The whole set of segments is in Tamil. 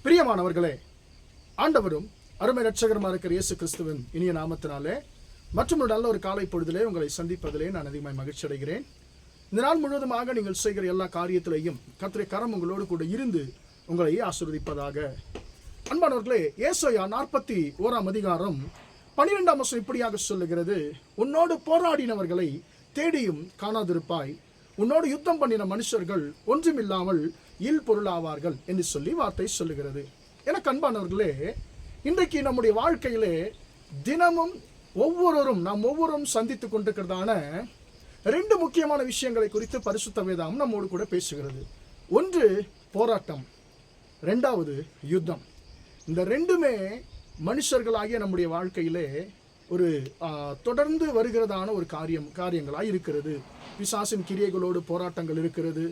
பிரியமானவர்களே, ஆண்டவரும் அருமை இரட்சகருமாக இருக்கிற இயேசு கிறிஸ்துவின் இனிய நாமத்தினாலே மற்றும் நல்ல ஒரு காலை பொழுதிலே உங்களை சந்திப்பதிலே நான் அதிகமாக மகிழ்ச்சி அடைகிறேன். இந்த நாள் முழுவதுமாக நீங்கள் செய்கிற எல்லா காரியத்திலையும் கர்த்தருடைய கரம் உங்களோடு கூட இருந்து உங்களை ஆசீர்வதிப்பதாக. அன்பானவர்களே, ஏசாயா 41 அதிகாரம் 12 வசனம் இப்படியாக சொல்லுகிறது: உன்னோடு போராடினவர்களை தேடியும் காணாதிருப்பாய், உன்னோடு யுத்தம் பண்ணின மனுஷர்கள் ஒன்றுமில்லாமல் இல் பொருளாவார்கள் என்று சொல்லி வார்த்தை சொல்லுகிறது. எனக்கு அன்பானவர்களே, இன்றைக்கு நம்முடைய வாழ்க்கையிலே தினமும் நாம் ஒவ்வொருவரும் சந்தித்துக் கொண்டிருக்கிறதான 2 முக்கியமான விஷயங்களை குறித்து பரிசுத்த வேதாகம் நம்மோடு கூட பேசுகிறது. ஒன்று போராட்டம், 2வது யுத்தம். இந்த 2மே மனுஷர்களாகிய நம்முடைய வாழ்க்கையிலே ஒரு தொடர்ந்து வருகிறதான ஒரு காரியங்களாக இருக்கிறது. பிசாசின் கிரியைகளோடு போராட்டங்கள் இருக்கிறது.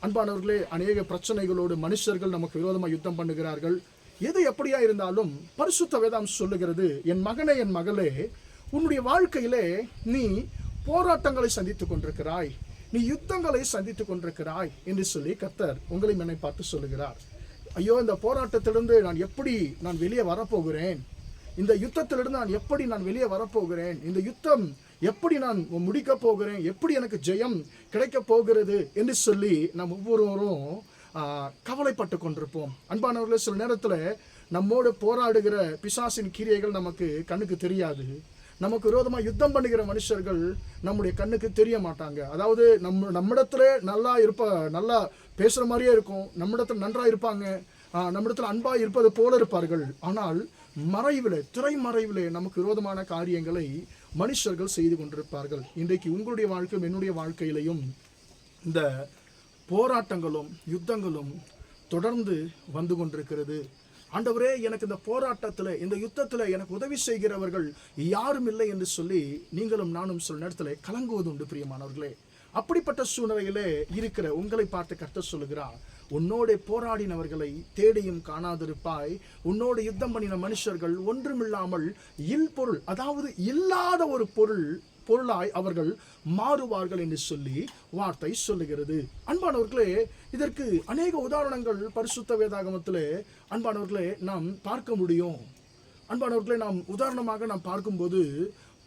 அன்பானவர்களே, அநேக பிரச்சனைகளோடு மனுஷர்கள் நமக்கு விரோதமாக யுத்தம் பண்ணுகிறார்கள். எது எப்படியா இருந்தாலும் பரிசுத்த வேதம் சொல்லுகிறது, என் மகனே, என் மகளே, உன்னுடைய வாழ்க்கையிலே நீ போராட்டங்களை சந்தித்துக் கொண்டிருக்கிறாய், நீ யுத்தங்களை சந்தித்துக் கொண்டிருக்கிறாய் என்று சொல்லி கர்த்தர் உங்களை என்னை பார்த்து சொல்லுகிறார். ஐயோ, இந்த போராட்டத்திலிருந்து நான் வெளியே வரப்போகிறேன், இந்த யுத்தத்திலிருந்து நான் எப்படி வெளியே வரப்போகிறேன், இந்த யுத்தம் எப்படி நான் முடிக்க போகிறேன், எப்படி எனக்கு ஜெயம் கிடைக்க போகிறது என்று சொல்லி நாம் ஒவ்வொருவரும் கவலைப்பட்டு கொண்டிருப்போம். அன்பானவர்களே, சில நேரத்தில் நம்மோடு போராடுகிற பிசாசின் கிரியைகள் நமக்கு கண்ணுக்கு தெரியாது. நமக்கு விரோதமாக யுத்தம் பண்ணுகிற மனுஷர்கள் நம்முடைய கண்ணுக்கு தெரிய மாட்டாங்க. அதாவது நம்மிடத்துல நல்லா பேசுகிற மாதிரியே இருக்கும், நம்மிடத்துல நன்றாக இருப்பாங்க, நம்மிடத்தில் அன்பாக இருப்பது போல இருப்பார்கள். ஆனால் திரைமறைவிலே நமக்கு விரோதமான காரியங்களை மனுஷர்கள் செய்து கொண்டிருப்பார்கள். இன்றைக்கு உங்களுடைய வாழ்க்கையும் என்னுடைய வாழ்க்கையிலையும் இந்த போராட்டங்களும் யுத்தங்களும் தொடர்ந்து வந்து கொண்டிருக்கிறது. ஆண்டவரே, எனக்கு இந்த போராட்டத்தில், இந்த யுத்தத்தில் எனக்கு உதவி செய்கிறவர்கள் யாரும் இல்லை என்று சொல்லி நீங்களும் நானும் சில நேரத்தில் கலங்குவது உண்டு. பிரியமானவர்களே, அப்படிப்பட்ட சூழ்நிலையிலே இருக்கிற உங்களை பார்த்து கர்த்தர் சொல்லுகிறார், உன்னோடு போராடினவர்களை தேடியும் காணாதிருப்பாய், உன்னோடு யுத்தம் பண்ணின மனுஷர்கள் ஒன்றுமில்லாமல் பொருள், அதாவது இல்லாத ஒரு பொருளாய் அவர்கள் மாறுவார்கள் என்று சொல்லி வார்த்தை சொல்லுகிறது. அன்பானவர்களே, இதற்கு அநேக உதாரணங்கள் பரிசுத்த வேதாகமத்திலே அன்பானவர்களே நாம் பார்க்க முடியும். அன்பானவர்களே, நாம் உதாரணமாக பார்க்கும்போது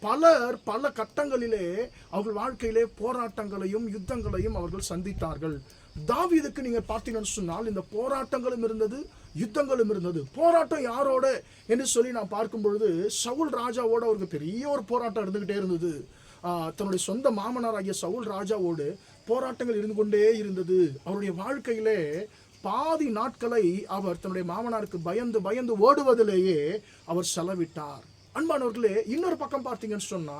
பல கட்டங்களிலே அவர்கள் வாழ்க்கையிலே போராட்டங்களையும் யுத்தங்களையும் அவர்கள் சந்தித்தார்கள். தாவீதுக்கு நீங்க பார்த்தீங்கன்னு சொன்னால் இந்த போராட்டங்களும் இருந்தது, யுத்தங்களும் இருந்தது. போராட்டம் யாரோட என்று சொல்லி நான் பார்க்கும் பொழுது சவுல் ராஜாவோட அவருக்கு பெரிய ஒரு போராட்டம் இருந்துகிட்டே இருந்தது. தன்னுடைய சொந்த மாமனாராகிய சவுல் ராஜாவோடு போராட்டங்கள் இருந்து கொண்டே இருந்தது. அவருடைய வாழ்க்கையிலே பாதி நாட்களை அவர் தன்னுடைய மாமனாருக்கு பயந்து ஓடுவதிலேயே அவர் செலவிட்டார். அன்பானவர்களே, இன்னொரு பக்கம் பார்த்தீங்கன்னு சொன்னா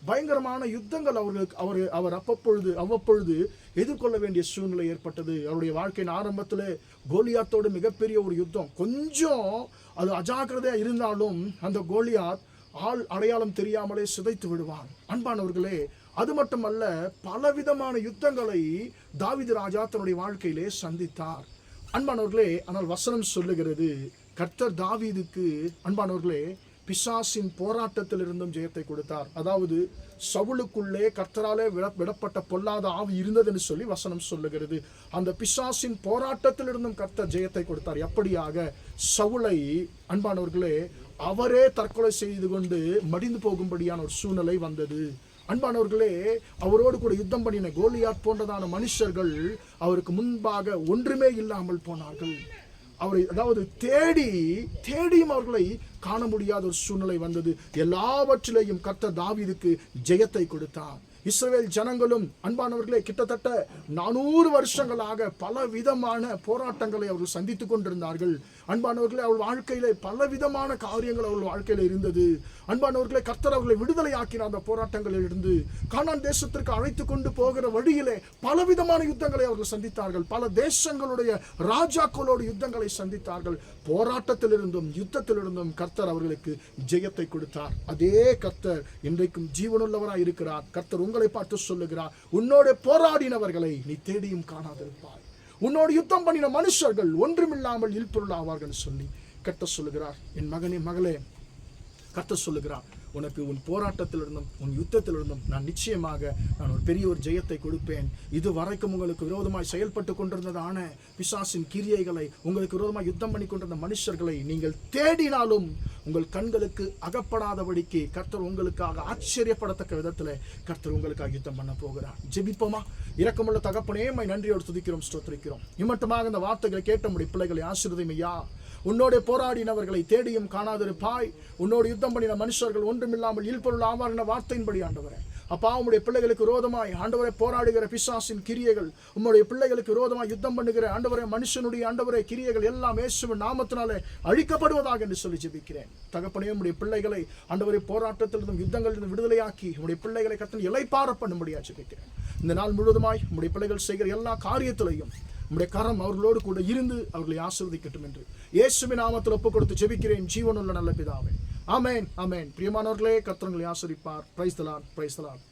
பயங்கரமான யுத்தங்கள் அவர் அவ்வப்பொழுது எதிர்கொள்ள வேண்டிய சூழ்நிலை ஏற்பட்டது. அவருடைய வாழ்க்கையின் ஆரம்பத்தில் கோலியாத்தோடு மிகப்பெரிய ஒரு யுத்தம். கொஞ்சம் அது அஜாக்கிரதையா இருந்தாலும் அந்த கோலியாத் ஆள் அடையாளம் தெரியாமலே சிதைத்து விடுவான். அன்பானவர்களே, அது மட்டுமல்ல, பலவிதமான யுத்தங்களை தாவீது ராஜா தன்னுடைய வாழ்க்கையிலே சந்தித்தார். அன்பானவர்களே, ஆனால் வசனம் சொல்லுகிறது, கர்த்தர் தாவீதுக்கு அன்பானவர்களே பிசாசின் போராட்டத்தில் இருந்தும் ஜெயத்தை கொடுத்தார். அதாவது சவுலுக்குள்ளே கர்த்தராலே விடப்பட்ட பொல்லாத ஆவி இருந்தது என்று சொல்லி வசனம் சொல்லுகிறது. அந்த பிசாசின் போராட்டத்தில் இருந்தும் கர்த்தர் ஜெயத்தை கொடுத்தார். எப்படியாக? சவுலை அன்பானவர்களே அவரே தற்கொலை செய்து கொண்டு மடிந்து போகும்படியான ஒரு சூழ்நிலை வந்தது. அன்பானவர்களே, அவரோடு கூட யுத்தம் பண்ணின கோலியாத் போன்றதான மனுஷர்கள் அவருக்கு முன்பாக ஒன்றுமே இல்லாமல் போனார்கள். அவரை அதாவது தேடியும் அவர்களை காண முடியாத ஒரு சூழ்நிலை வந்தது. எல்லாவற்றிலையும் கர்த்தர் தாவீதுக்கு ஜெயத்தை கொடுத்தார். இஸ்ரவேல் ஜனங்களும் அன்பானவர்களே கிட்டத்தட்ட 400 வருஷங்களாக பல விதமான போராட்டங்களை அவர்கள் சந்தித்துக் கொண்டிருந்தார்கள். அன்பானவர்களே, அவர்கள் வாழ்க்கையிலே பல விதமான காரியங்கள் அவர்கள் வாழ்க்கையில இருந்தது. அன்பானவர்களே, கர்த்தர் அவர்களை விடுதலை ஆக்கின அந்த போராட்டங்களில் இருந்து கானான் தேசத்திற்கு அழைத்து கொண்டு போகிற வழியிலே பலவிதமான யுத்தங்களை அவர்கள் சந்தித்தார்கள். பல தேசங்களுடைய ராஜாக்களோடு யுத்தங்களை சந்தித்தார்கள். போராட்டத்திலிருந்தும் யுத்தத்திலிருந்தும் கர்த்தர் அவர்களுக்கு ஜெயத்தை கொடுத்தார். அதே கர்த்தர் இன்றைக்கும் ஜீவனுள்ளவராய் இருக்கிறார். கர்த்தர் உங்களை பார்த்து சொல்லுகிறார், உன்னோடு போராடினவர்களை நீ தேடியும் காணாதிருப்பாய், உன்னோடு யுத்தம் பண்ணின மனுஷர்கள் ஒன்றுமில்லாமல் இல்பொருள் ஆவார்கள் சொல்லி கர்த்தர் சொல்லுகிறார். என் மகனே, மகளே, கர்த்தர் சொல்லுகிறார், உனக்கு உன் போராட்டத்திலிருந்தும் உன் யுத்தத்திலிருந்தும் நான் நிச்சயமாக நான் ஒரு பெரிய ஒரு ஜெயத்தை கொடுப்பேன். இது வரைக்கும் உங்களுக்கு விரோதமாய் செயல்பட்டு கொண்டிருந்ததான பிசாசின் கிரியைகளை, உங்களுக்கு விரோதமாய் யுத்தம் பண்ணி கொண்டிருந்த மனுஷர்களை நீங்கள் தேடினாலும் உங்கள் கண்களுக்கு அகப்படாதபடிக்கு கர்த்தர் உங்களுக்காக ஆச்சரியப்படத்தக்க விதத்தில் கர்த்தர் உங்களுக்காக யுத்தம் பண்ண போகிறார். ஜெபிப்போமா? இரக்கமுள்ள தகப்பனே, நன்றியோடு துதிக்கிறோம், ஸ்தோத்திரிக்கிறோம். இம்மட்டுமாக இந்த வார்த்தைகளை கேட்ட முடிய பிள்ளைகளை ஆசீர்வதியும் ஐயா. உன்னோடு போராடினவர்களை தேடியும் காணாதிருப்பாய். உன்னோடு யுத்தம் பண்ணின மனுஷர்கள் ஒன்றுமில்லாமல் இல்பொருள் ஆவார் என்ற வார்த்தையின்படி ஆண்டவரே, அப்பா உம்முடைய பிள்ளைகளுக்கு விரோதமாய் ஆண்டவரை போராடுகிற பிசாசின் கிரியைகள், உம்முடைய பிள்ளைகளுக்கு விரோதமாய் யுத்தம் பண்ணுகிற ஆண்டவரை மனுஷனுடைய ஆண்டவரை கிரியைகள் எல்லாம் இயேசுவின் நாமத்தினாலே அழிக்கப்படுவதாக என்று சொல்லி ஜெபிக்கிறேன். தகப்பனே, உம்முடைய பிள்ளைகளை ஆண்டவரை போராட்டத்திலிருந்தும் யுத்தங்களிலிருந்து விடுதலையாக்கி உம்முடைய பிள்ளைகளை கர்த்தர் இளைப்பாற பண்ணும்படியாக ஜெபிக்கிறேன். இந்த நாள் முழுவதுமாய் உம்முடைய பிள்ளைகள் செய்கிற எல்லா காரியத்திலையும் உம்முடைய கரம் அவர்களோடு கூட இருந்து அவர்களை ஆசீர்வதிக்கட்டும் என்று இயேசுவின் நாமத்தில் ஒப்புக் கொடுத்து ஜெபிக்கிறேன் ஜீவனுள்ள நல்ல பிதாவே. ஆமென், ஆமென். பிரியமானவர்களே, கர்த்தர் உங்களை ஆசீர்வதிப்பார். Praise the Lord, praise the Lord.